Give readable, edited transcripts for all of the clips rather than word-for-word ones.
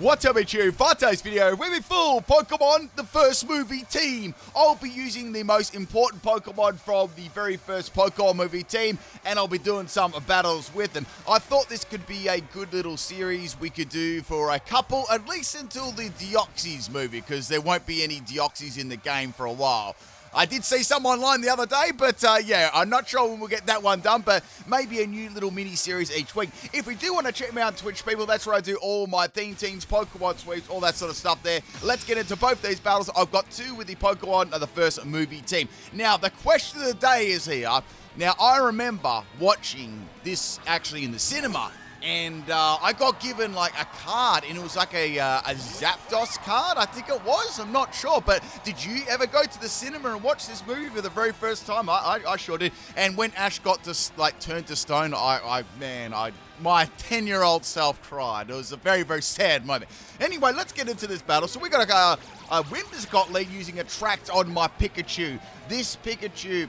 What's up, it's you? For today's video, we'll be full Pokemon, the first movie team. I'll be using the most important Pokemon from the very first Pokemon movie team, and I'll be doing some battles with them. I thought this could be a good little series we could do for a couple, at least until the Deoxys movie, because there won't be any Deoxys in the game for a while. I did see some online the other day, but yeah, I'm not sure when we'll get that one done, but maybe a new little mini-series each week. If we do want to check me out on Twitch, people, that's where I do all my theme teams, Pokemon sweeps, all that sort of stuff there. Let's get into both these battles. I've got two with the Pokemon of the first movie team. Now, the question of the day is here. Now, I remember watching this actually in the cinema, and I got given like a card, and it was like a Zapdos card, I think it was. I'm not sure, but did you ever go to the cinema and watch this movie for the very first time? I sure did. And when Ash got to turn to stone, my 10-year-old self cried. It was a very, very sad moment. Anyway, let's get into this battle. So we got a Whimsicott lead using Attract on my Pikachu. This Pikachu,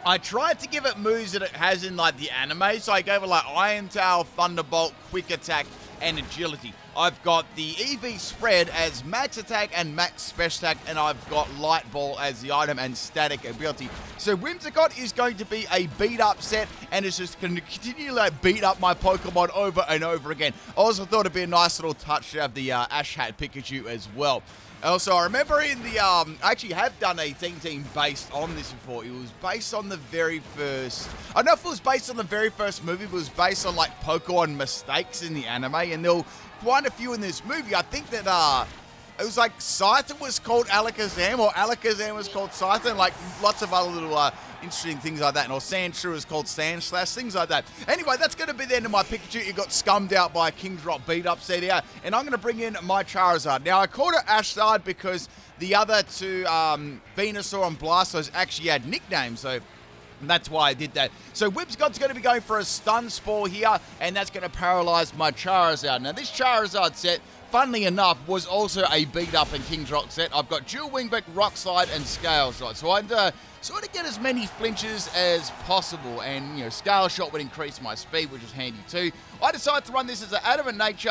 I tried to give it moves that it has in like the anime, so I gave it like Iron Tail, Thunderbolt, Quick Attack, and Agility. I've got the EV Spread as Max Attack and Max Special Attack, and I've got Light Ball as the item and Static Ability. So Whimsicott is going to be a beat-up set, and it's just going to continue to like, beat up my Pokemon over and over again. I also thought it'd be a nice little touch to have the Ash Hat Pikachu as well. Also, I remember in the, I actually have done a team based on this before. It was based on the very first, I don't know if it was based on the very first movie, but it was based on like Pokemon mistakes in the anime, and there were quite a few in this movie. I think that, it was like Scyther was called Alakazam, or Alakazam was called Scyther, and like lots of other little interesting things like that. And or Sandshrew is called Sandslash, things like that. Anyway, that's going to be the end of my Pikachu. It got scummed out by a King's Rock beat-up set here, and I'm going to bring in my Charizard. Now, I called it Ashzard because the other two, Venusaur and Blastoise, actually had nicknames, so that's why I did that. So Whimsicott's going to be going for a Stun Spore here, and that's going to paralyze my Charizard. Now, this Charizard set, funnily enough, was also a beat-up in King's Rock set. I've got Dual Wingback, Rock Slide, and Scale Shot. So I'd sort of get as many flinches as possible, and, you know, Scale Shot would increase my speed, which is handy too. I decided to run this as an Adamant Nature,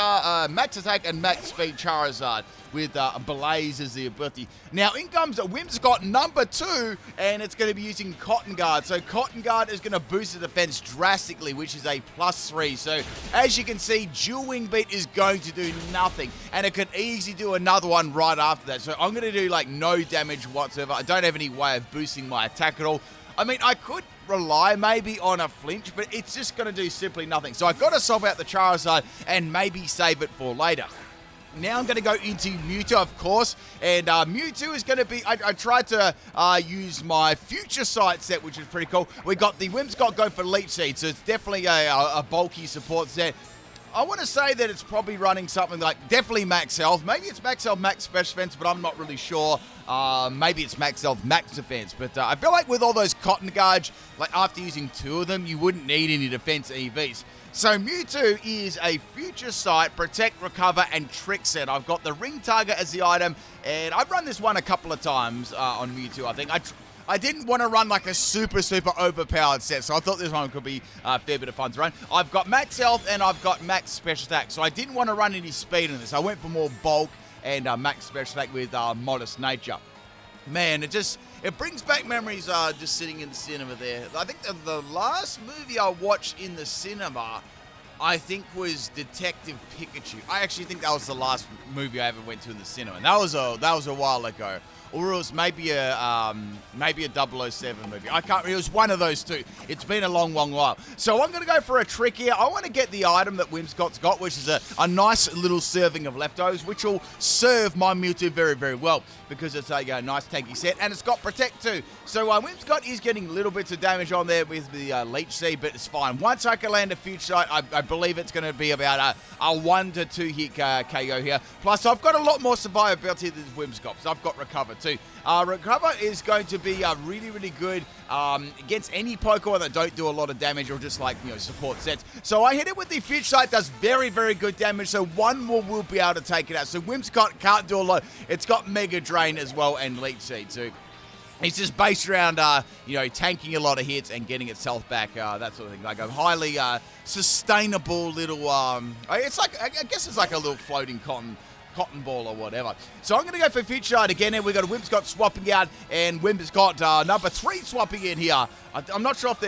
Max Attack, and Max Speed Charizard with Blaze as the ability. Now, in comes a Whimsicott number 2, and it's going to be using Cotton Guard. So Cotton Guard is going to boost the defense drastically, which is a +3. So as you can see, Dual Wing Beat is going to do nothing, and it could easily do another one right after that. So I'm going to do like no damage whatsoever. I don't have any way of boosting my attack at all. I mean, I could rely maybe on a flinch, but it's just going to do simply nothing. So I've got to swap out the Charizard and maybe save it for later. Now I'm going to go into Mewtwo, of course, and Mewtwo is going to be, I tried to use my Future Sight set, which is pretty cool. We got the Whimsicott go for Leech Seed, so it's definitely a bulky support set. I want to say that it's probably running something like definitely Max Health. Maybe it's Max Health, Max Special Defense, but I'm not really sure. Maybe it's Max Health, Max Defense. But I feel like with all those Cotton Guards, like after using 2 of them, you wouldn't need any defense EVs. So Mewtwo is a Future Sight, Protect, Recover, and Trick set. I've got the Ring Target as the item, and I've run this one a couple of times on Mewtwo, I think. I didn't want to run like a super overpowered set, so I thought this one could be a fair bit of fun to run. I've got Max Health and I've got Max Special Attack, so I didn't want to run any speed in this. I went for more bulk and Max Special Attack with Modest Nature. Man, it brings back memories just sitting in the cinema there. I think the last movie I watched in the cinema, I think, was Detective Pikachu. I actually think that was the last movie I ever went to in the cinema, and that was a while ago. Or it was maybe a 007 movie. I can't remember. It was one of those two. It's been a long, long while. So I'm going to go for a trick here. I want to get the item that Whimsicott's got, which is a nice little serving of leftovers, which will serve my Mewtwo very, very well because it's a nice tanky set, and it's got Protect too. So Whimsicott is getting little bits of damage on there with the Leech Seed, but it's fine. Once I can land a Future Sight, I believe it's going to be about a 1 to 2 hit KO here. Plus, I've got a lot more survivability than Whimsicott, so I've got Recover too. Recover is going to be really, really good against any Pokemon that don't do a lot of damage or just like, you know, support sets. So I hit it with the Future Sight, does very, very good damage, so one more will be able to take it out. So Whimsicott can't do a lot. It's got Mega Drain as well and Leech Seed, so It's just based around, tanking a lot of hits and getting its health back, that sort of thing. Like a highly sustainable little, it's like, I guess it's like a little floating cotton ball or whatever. So I'm going to go for Future Sight again, and we've got a Whimsicott swapping out, and Whimsicott number 3 swapping in here. I'm not sure if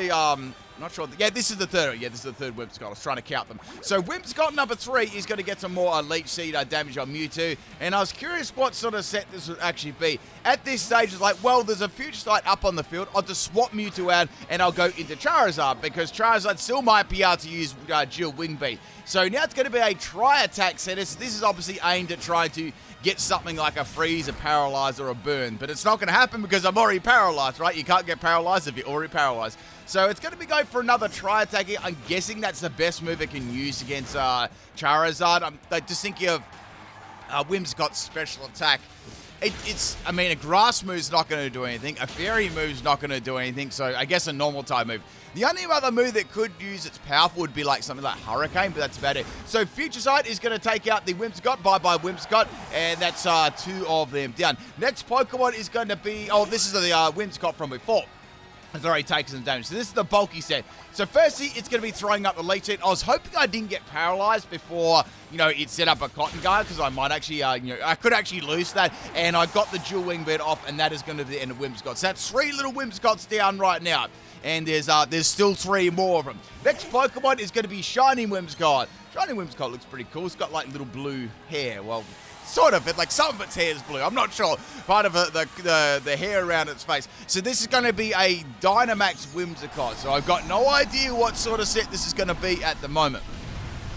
yeah, this is the third. Yeah, this is the third Whimsicott. I was trying to count them. So Whimsicott number 3 is going to get some more Leech Seed damage on Mewtwo. And I was curious what sort of set this would actually be. At this stage, it's like, well, there's a Future Sight up on the field. I'll just swap Mewtwo out and I'll go into Charizard because Charizard still might be able to use Dual Wing Beat. So now it's going to be a Tri-Attack set. This is obviously aimed at trying to get something like a freeze, a paralyze, or a burn. But it's not going to happen because I'm already paralyzed, right? You can't get paralyzed if you're already paralyzed. So it's going to be going for another Tri-Attack here. I'm guessing that's the best move it can use against Charizard. I'm just thinking of Whimsicott's special attack. A grass move's not going to do anything. A fairy move's not going to do anything. So I guess a normal type move. The only other move that could use its powerful would be like something like Hurricane, but that's about it. So Future Sight is going to take out the Whimsicott. Bye-bye Whimsicott. And that's 2 of them down. Next Pokemon is going to be... Oh, this is the Whimsicott from before. It's already taken some damage. So this is the bulky set. So firstly, it's going to be throwing up the Leech Seed. I was hoping I didn't get paralyzed before, it set up a Cotton Guard, because I might actually, I could actually lose that. And I got the Dual Wing Beat off, and that is going to be the end of Whimsicott. So that's 3 little Whimsicotts down right now. And there's still 3 more of them. Next Pokemon is going to be Shiny Whimsicott. Shiny Whimsicott looks pretty cool. It's got like little blue hair. Well, sort of. Like some of its hair is blue. I'm not sure. Part of the hair around its face. So this is going to be a Dynamax Whimsicott. So I've got no idea what sort of set this is going to be at the moment.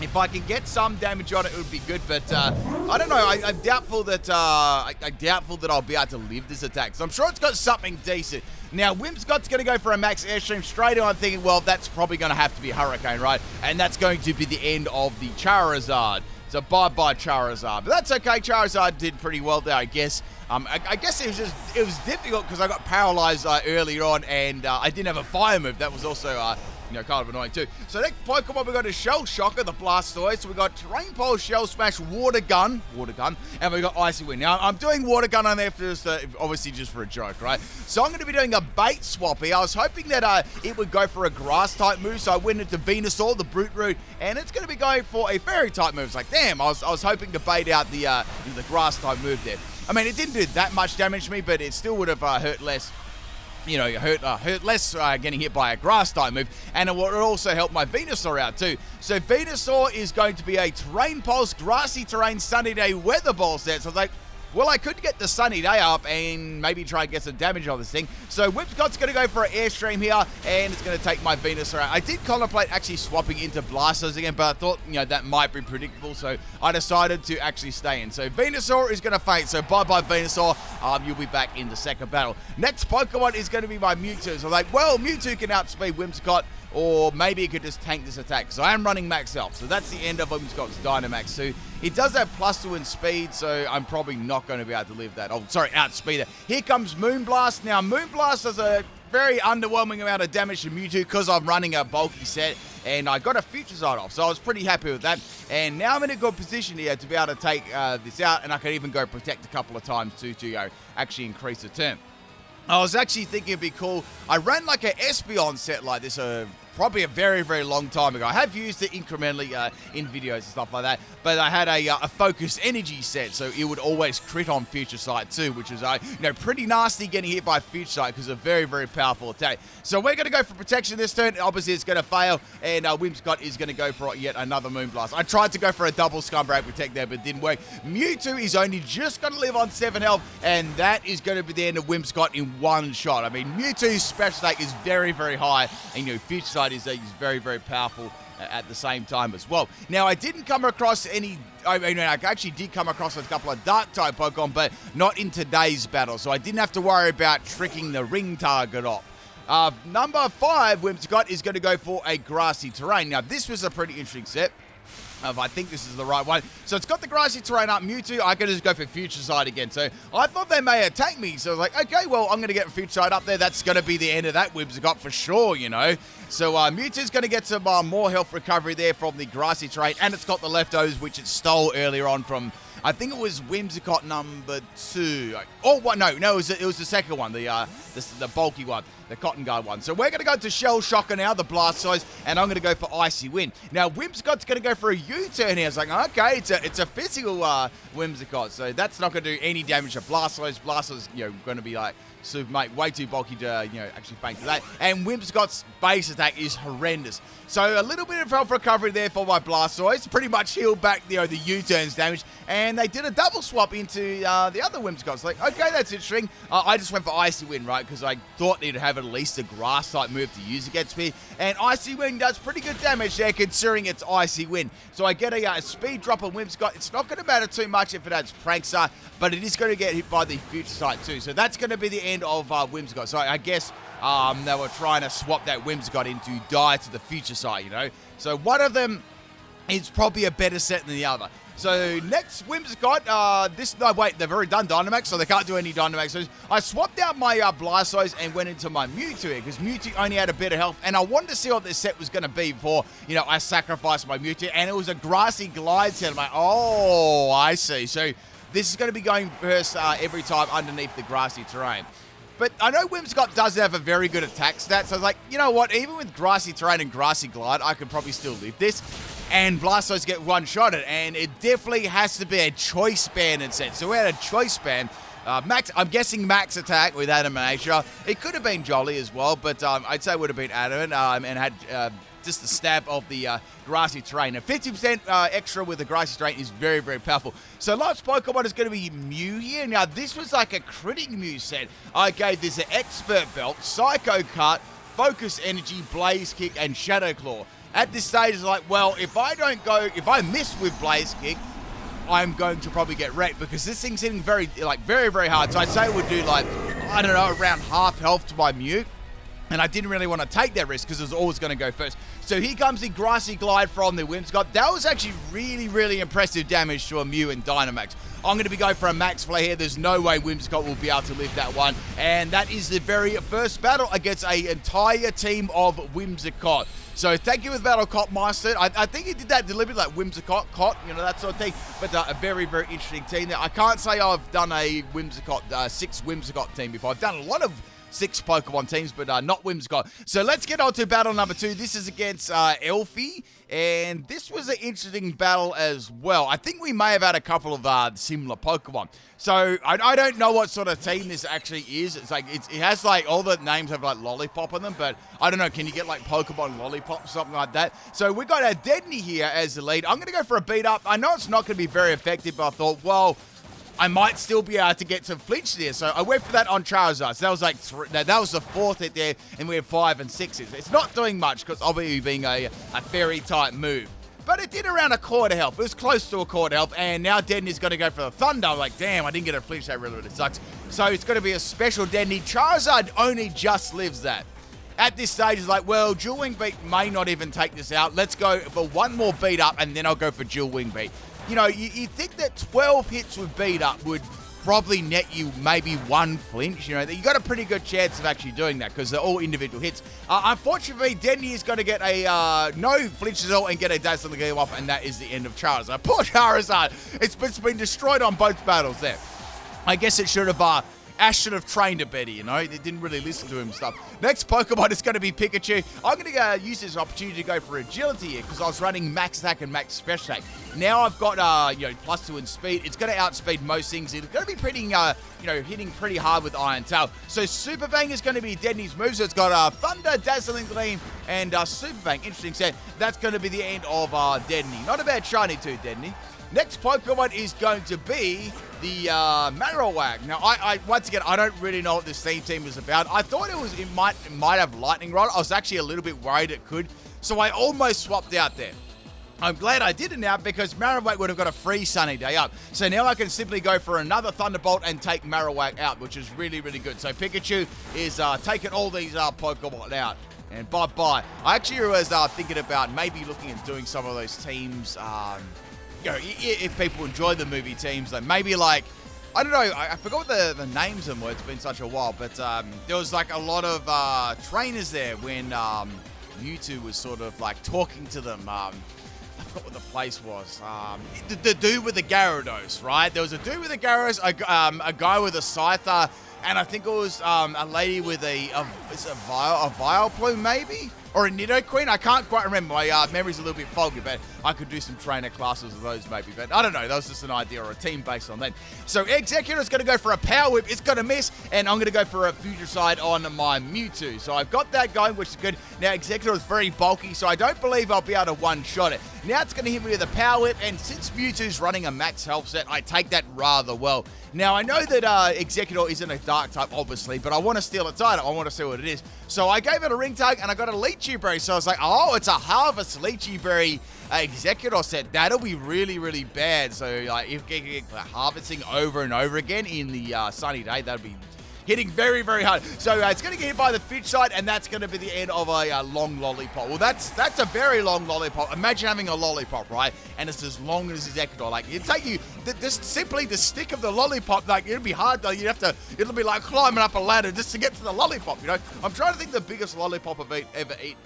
If I can get some damage on it, it would be good, but I don't know. I'm doubtful that I'll be able to live this attack. So I'm sure it's got something decent. Now, Whimsicott's going to go for a Max Airstream straight on. I'm thinking, well, that's probably going to have to be Hurricane, right? And that's going to be the end of the Charizard. So bye-bye Charizard. But that's okay. Charizard did pretty well there, I guess. I guess it was difficult because I got paralyzed earlier on, and I didn't have a fire move. That was also kind of annoying too. So next Pokemon, we got a Shell Shocker, the Blastoise. So we got Terrain Pulse, Shell Smash, Water Gun, and we got Icy Wind. Now I'm doing Water Gun on there for obviously just for a joke, right? So I'm going to be doing a bait swap here. I was hoping that it would go for a Grass type move, so I went into Venusaur, the Brute Route, and it's going to be going for a Fairy type move. It's like, damn, I was hoping to bait out the Grass type move there. I mean, it didn't do that much damage to me, but it still would have hurt less. Hurt less getting hit by a Grass type move, and it will also help my Venusaur out too. So Venusaur is going to be a Terrain Pulse, Grassy Terrain, Sunny Day, Weather Ball set. So like, well, I could get the Sunny Day up and maybe try and get some damage on this thing. So Whimsicott's going to go for an Airstream here, and it's going to take my Venusaur out. I did contemplate actually swapping into Blastoise again, but I thought, that might be predictable, so I decided to actually stay in. So Venusaur is going to faint, so bye-bye Venusaur. You'll be back in the second battle. Next Pokemon is going to be my Mewtwo. So like, well, Mewtwo can outspeed Whimsicott, or maybe it could just tank this attack. So I am running Max Health. So that's the end of Whimsicott's Dynamax 2. It does have +2 in speed, so I'm probably not going to be able to live that. Oh, sorry, outspeed it. Here comes Moonblast. Now, Moonblast does a very underwhelming amount of damage to Mewtwo because I'm running a bulky set, and I got a Future Sight off, so I was pretty happy with that. And now I'm in a good position here to be able to take this out, and I can even go Protect a couple of times to actually increase the turn. I was actually thinking it'd be cool. I ran like an Espeon set like this probably a very, very long time ago. I have used it incrementally in videos and stuff like that, but I had a Focus Energy set, so it would always crit on Future Sight too, which is pretty nasty getting hit by Future Sight because it's a very, very powerful attack. So we're going to go for protection this turn. Obviously, it's going to fail, and Whimsicott is going to go for yet another Moonblast. I tried to go for a double Scumbag Protect there, but it didn't work. Mewtwo is only just going to live on 7 health, and that is going to be the end of Whimsicott in one shot. I mean, Mewtwo's special attack is very, very high, and Future Sight is very, very powerful at the same time as well. Now, I didn't come across any... I actually did come across a couple of Dark-type Pokemon, but not in today's battle, so I didn't have to worry about tricking the ring target off. Number 5, Whimsicott, is going to go for a Grassy Terrain. Now, this was a pretty interesting set. I think this is the right one. So it's got the Grassy Terrain up. Mewtwo, I can just go for Future Sight again. So I thought they may attack me. So I was like, okay, well, I'm going to get Future Sight up there. That's going to be the end of that Whimsicott for sure, So Mewtwo's going to get some more health recovery there from the Grassy Terrain. And it's got the leftovers, which it stole earlier on from I think it was Whimsicott number 2. Oh, what? No, it was the second one, the bulky one, the Cotton Guard one. So we're going to go to Shell Shocker now, the Blastoise, and I'm going to go for Icy Wind. Now, Whimsicott's going to go for a U-turn here. It's like, okay, it's a physical Whimsicott, so that's not going to do any damage to Blastoise. Blastoise, going to be like, super, mate, way too bulky to, actually faint to that. And Whimsicott's base attack is horrendous. So a little bit of health recovery there for my Blastoise. Pretty much healed back, the U-turns damage. And they did a double swap into the other Whimsicotts. Like, okay, that's interesting. I just went for Icy Wind, right? Because I thought they'd have at least a Grass-type move to use against me. And Icy Wind does pretty good damage there, considering it's Icy Wind. So I get a speed drop on Whimsicott. It's not going to matter too much if it has Prankster, but it is going to get hit by the Future Sight too. So that's going to be the end of Whimsicott. So I guess they were trying to swap that Whimsicott into die to the Future Sight, So one of them is probably a better set than the other. So next Whimsicott, they've already done Dynamax, so they can't do any Dynamax. So I swapped out my Blastoise and went into my Mewtwo here, because Mewtwo only had a bit of health, and I wanted to see what this set was going to be before, I sacrificed my Mewtwo, and it was a Grassy Glide set. I'm like, oh, I see. So this is going to be going first every time underneath the grassy terrain. But I know Whimsicott does have a very good attack stat, so I was like, you know what, even with grassy terrain and grassy glide, I could probably still live this. And Blastoise get one-shotted, and it definitely has to be a choice band instead. So we had a choice band. I'm guessing max attack with Adamantio. It could have been Jolly as well, but I'd say it would have been Adamant and had just the stab of the grassy terrain. And 50% extra with the grassy terrain is very, very powerful. So last Pokemon is going to be Mew here. Now, this was like a critic Mew set. I gave this an Expert Belt, Psycho Cut, Focus Energy, Blaze Kick, and Shadow Claw. At this stage, it's like, well, if I miss with Blaze Kick, I'm going to probably get wrecked, because this thing's hitting very, very hard. So I'd say it would do around half health to my Mew. And I didn't really want to take that risk because it was always going to go first. So here comes the Grassy Glide from the Whimsicott. That was actually really, really impressive damage to a Mew and Dynamax. I'm going to be going for a Max Flare here. There's no way Whimsicott will be able to live that one. And that is the very first battle against an entire team of Whimsicott. So thank you with Battle Cop Master. I think he did that deliberately, like Whimsicott, that sort of thing. But a very, very interesting team there. I can't say I've done a Whimsicott, 6 Whimsicott team before. I've done a lot of 6 Pokemon teams, but not Whimsicott. So let's get on to battle number 2. This is against Elfie, and this was an interesting battle as well. I think we may have had a couple of similar Pokemon. So I don't know what sort of team this actually is. It's like it has like all the names have like Lollipop on them, but I don't know. Can you get like Pokemon Lollipop or something like that? So we got a Dedney here as the lead. I'm going to go for a beat up. I know it's not going to be very effective, but I thought, well, I might still be able to get to flinch there. So I went for that on Charizard. So that was like that was the 4th hit there, and we have 5 and 6s. It's not doing much because obviously being a fairy type move. But it did around a quarter health. It was close to a quarter health, and now Dedney's going to go for the Thunder. I'm like, damn, I didn't get a flinch. That really, really sucks. So it's going to be a special Dedney. Charizard only just lives that. At this stage, it's like, well, Dual Wing Beat may not even take this out. Let's go for one more beat up, and then I'll go for Dual Wing Beat. You think that 12 hits with beat up would probably net you maybe 1 flinch. You got a pretty good chance of actually doing that because they're all individual hits. Unfortunately, Dedney is going to get a no flinches at all and get a Dazzle to go off, and that is the end of Charizard. Poor Charizard. It's been destroyed on both battles there. I guess it should have Ash should have trained it better, They didn't really listen to him and stuff. Next Pokemon is going to be Pikachu. I'm going to use this opportunity to go for Agility here because I was running Max Attack and Max Special Attack. Now I've got, +2 in speed. It's going to outspeed most things. It's going to be pretty, hitting pretty hard with Iron Tail. So Super Bang is going to be Dedney's move. So it's got Thunder, Dazzling Gleam, and Super Bang. Interesting set. That's going to be the end of Dedney. Not a bad shiny too, Dedney. Next Pokemon is going to be the Marowak. Now, I once again, I don't really know what this team is about. I thought it might have Lightning Rod. I was actually a little bit worried it could, so I almost swapped out there. I'm glad I did it now because Marowak would have got a free Sunny Day up. So now I can simply go for another Thunderbolt and take Marowak out, which is really, really good. So Pikachu is taking all these Pokemon out. And bye-bye. I actually was thinking about maybe looking at doing some of those teams, if people enjoy the movie teams, like maybe like, I don't know, I forgot what the names of them were, it's been such a while, but there was like a lot of trainers there when Mewtwo was sort of like talking to them. I forgot what the place was. The dude with the Gyarados, right? There was a dude with a Gyarados, a guy with a Scyther, and I think it was a lady with a Vileplume, maybe? Or a Nidoqueen? I can't quite remember. My memory's a little bit foggy, but I could do some trainer classes of those maybe. But I don't know. That was just an idea or a team based on that. So Exeggutor's going to go for a Power Whip. It's going to miss, and I'm going to go for a Future Side on my Mewtwo. So I've got that going, which is good. Now Exeggutor is very bulky, so I don't believe I'll be able to one-shot it. Now it's going to hit me with a Power Whip, and since Mewtwo's running a max health set, I take that rather well. Now, I know that Exeggutor isn't a Dark type, obviously, but I want to steal its item. I want to see what it is. So I gave it a Ring Tug, and I got a Lychee Berry. So I was like, oh, it's a Harvest Lychee Berry Exeggutor set. That'll be really, really bad. So if you get harvesting over and over again in the sunny day, that'd be hitting very, very hard. So it's going to get hit by the Future Side, and that's going to be the end of a long lollipop. Well, that's a very long lollipop. Imagine having a lollipop, right? And it's as long as Exeggutor. Like, it'd take you, just simply the stick of the lollipop, like, it'd be hard. Like, it'll be like climbing up a ladder just to get to the lollipop, you know? I'm trying to think the biggest lollipop I've ever eaten.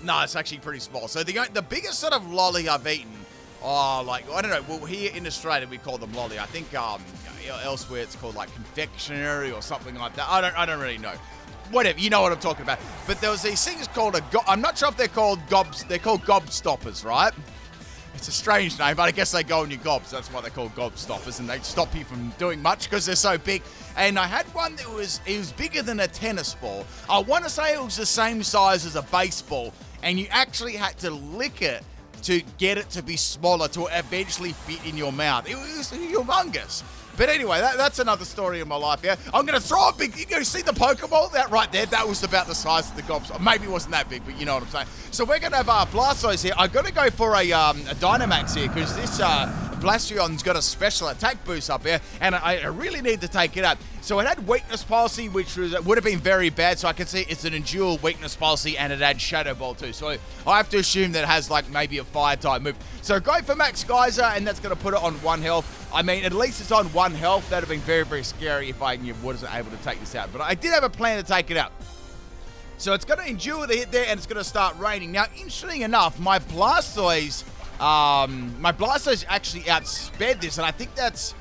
No, it's actually pretty small. So the biggest sort of lolly I've eaten, I don't know. Well, here in Australia we call them lolly. I think elsewhere it's called like confectionery or something like that. I don't really know. Whatever, you know what I'm talking about. But there was these things called I'm not sure if they're called gobs. They're called gobstoppers, right? It's a strange name, but I guess they go in your gobs. That's why they're called gobstoppers, and they stop you from doing much because they're so big. And I had one that was bigger than a tennis ball. I want to say it was the same size as a baseball, and you actually had to lick it to get it to be smaller, to eventually fit in your mouth. It was humongous. But anyway, that's another story in my life here. I'm going to throw a big, you see the Pokeball? That right there, that was about the size of the gobs. Maybe it wasn't that big, but you know what I'm saying. So we're going to have Blastoise here. I've got to go for a Dynamax here, because this Blastoion's got a special attack boost up here, and I really need to take it up. So it had Weakness Policy, which would have been very bad, so I can see it's an Endure Weakness Policy, and it had Shadow Ball too. So I have to assume that it has like maybe a Fire-type move. So go for Max Geyser, and that's going to put it on 1 health. I mean, at least it's on 1 health. That would have been very, very scary if I wasn't able to take this out. But I did have a plan to take it out. So it's going to endure the hit there, and it's going to start raining. Now, interesting enough, my Blastoise actually outsped this, and I think that's...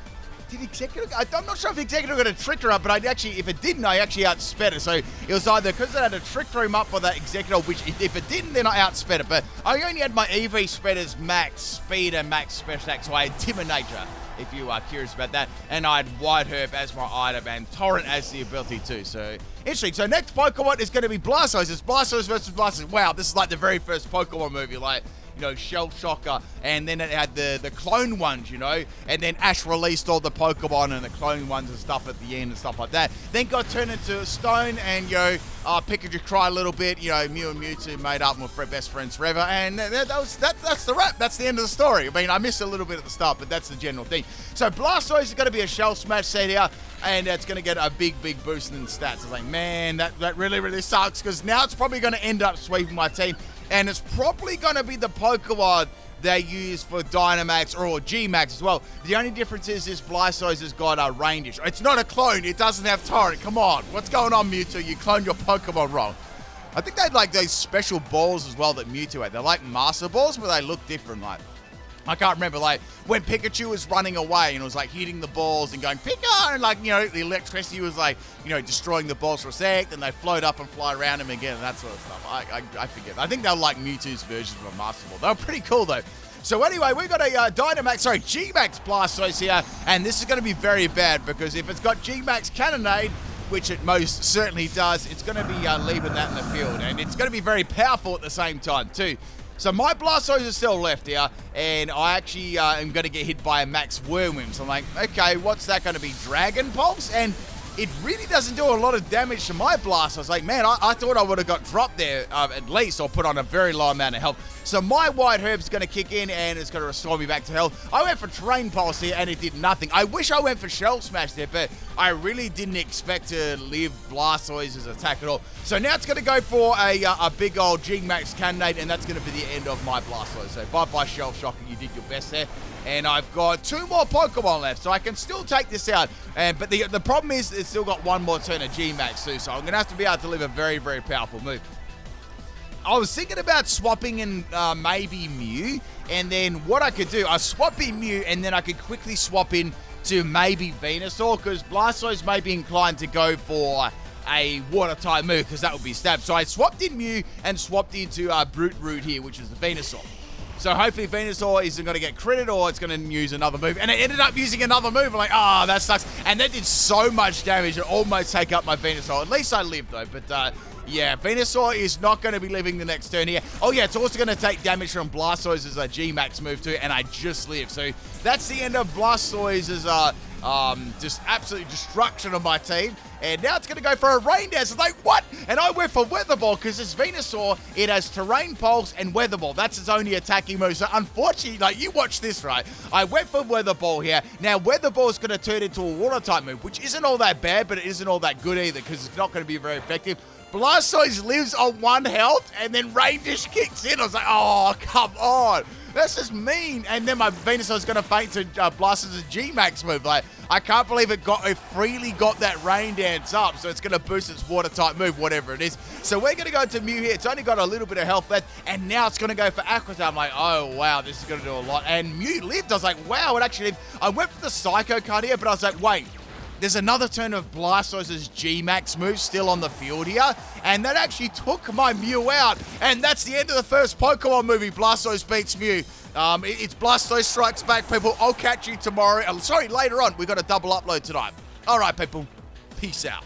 Did Exeggutor? I'm not sure if Exeggutor got a Trick Room up, but if it didn't, I actually outsped it. So it was either because it had a Trick Room up for that Exeggutor, which if it didn't, then I outsped it. But I only had my EV spread as max speed and max special attack, so I had Timidnature, if you are curious about that. And I had White Herb as my item and Torrent as the ability too. So interesting. So next Pokemon is going to be Blastoise. It's Blastoise versus Blastoise. Wow, this is like the very first Pokemon movie, like, you know, Shell Shocker, and then it had the clone ones, you know, and then Ash released all the Pokemon and the clone ones and stuff at the end and stuff like that. Then got turned into Stone, and, you know, Pikachu cried a little bit, you know, Mew and Mewtwo made up and were best friends forever, and that's the wrap. That's the end of the story. I mean, I missed a little bit at the start, but that's the general thing. So Blastoise is going to be a Shell Smash set here, and it's going to get a big, big boost in the stats. I was like, man, that really, really sucks, because now it's probably going to end up sweeping my team. And it's probably going to be the Pokemon they use for Dynamax or G-Max as well. The only difference is this Blastoise has got a Range. It's not a clone. It doesn't have Torrent. Come on. What's going on, Mewtwo? You cloned your Pokemon wrong. I think they had like those special balls as well that Mewtwo had. They're like Master Balls, but they look different. Like, I can't remember, like, when Pikachu was running away and it was, like, hitting the balls and going, Pika! And, like, you know, the electricity was, like, you know, destroying the balls for a sec, then they float up and fly around him again and that sort of stuff. I forget. I think they were, like, Mewtwo's version of a Master Ball. They were pretty cool, though. So, anyway, we've got a G-Max Blastoise here, and this is going to be very bad because if it's got G-Max Cannonade, which it most certainly does, it's going to be leaving that in the field, and it's going to be very powerful at the same time, too. So my Blastoise is still left here, and I actually am going to get hit by a Max Whirlwind. So I'm like, okay, what's that going to be? Dragon Pulse? And it really doesn't do a lot of damage to my Blastoise. I was like, man, I thought I would have got dropped there at least, or put on a very low amount of health. So my White Herb's going to kick in, and it's going to restore me back to health. I went for Terrain Pulse here, and it did nothing. I wish I went for Shell Smash there, but I really didn't expect to live Blastoise's attack at all. So now it's going to go for a big old G-Max Cannonade, and that's going to be the end of my Blastoise. So bye-bye, Shell Shocker. You did your best there. And I've got 2 more Pokemon left, so I can still take this out. But the problem is it's still got 1 more turn of G-Max too, so I'm going to have to be able to live a very, very powerful move. I was thinking about swapping in maybe Mew, and then what I could do, I swap in Mew, and then I could quickly swap in to maybe Venusaur, because Blastoise may be inclined to go for a water-type move, because that would be Stab. So I swapped in Mew and swapped into Brute Root here, which is the Venusaur. So hopefully Venusaur isn't going to get critted, or it's going to use another move. And it ended up using another move. I'm like, oh, that sucks. And that did so much damage, it almost take up my Venusaur. At least I lived, though. But, yeah, Venusaur is not going to be living the next turn here. Oh, yeah, it's also going to take damage from Blastoise's G-Max move, too. And I just lived. So that's the end of Blastoise's just absolute destruction of my team. And now it's going to go for a Rain Dance. It's like, what? And I went for Weather Ball because this Venusaur, it has Terrain Pulse and Weather Ball. That's its only attacking move. So unfortunately, like, you watch this, right? I went for Weather Ball here. Now, Weather Ball is going to turn into a Water type move, which isn't all that bad, but it isn't all that good either because it's not going to be very effective. Blastoise lives on 1 health, and then Rain just kicks in. I was like, oh, come on. That's just mean. And then my Venusaur is going to faint to Blastoise's G-Max move. Like, I can't believe it freely got that Rain Dance up, so it's going to boost its water-type move, whatever it is. So we're going to go into Mew here. It's only got a little bit of health left, and now it's going to go for Aqua Tail. I'm like, oh, wow, this is going to do a lot. And Mew lived. I was like, wow, it actually lived. I went for the Psycho card here, but I was like, wait. There's another turn of Blastoise's G-Max move still on the field here, and that actually took my Mew out, and that's the end of the first Pokemon movie. Blastoise beats Mew. It's Blastoise Strikes Back, people. I'll catch you tomorrow. Sorry, later on. We got a double upload tonight. All right, people. Peace out.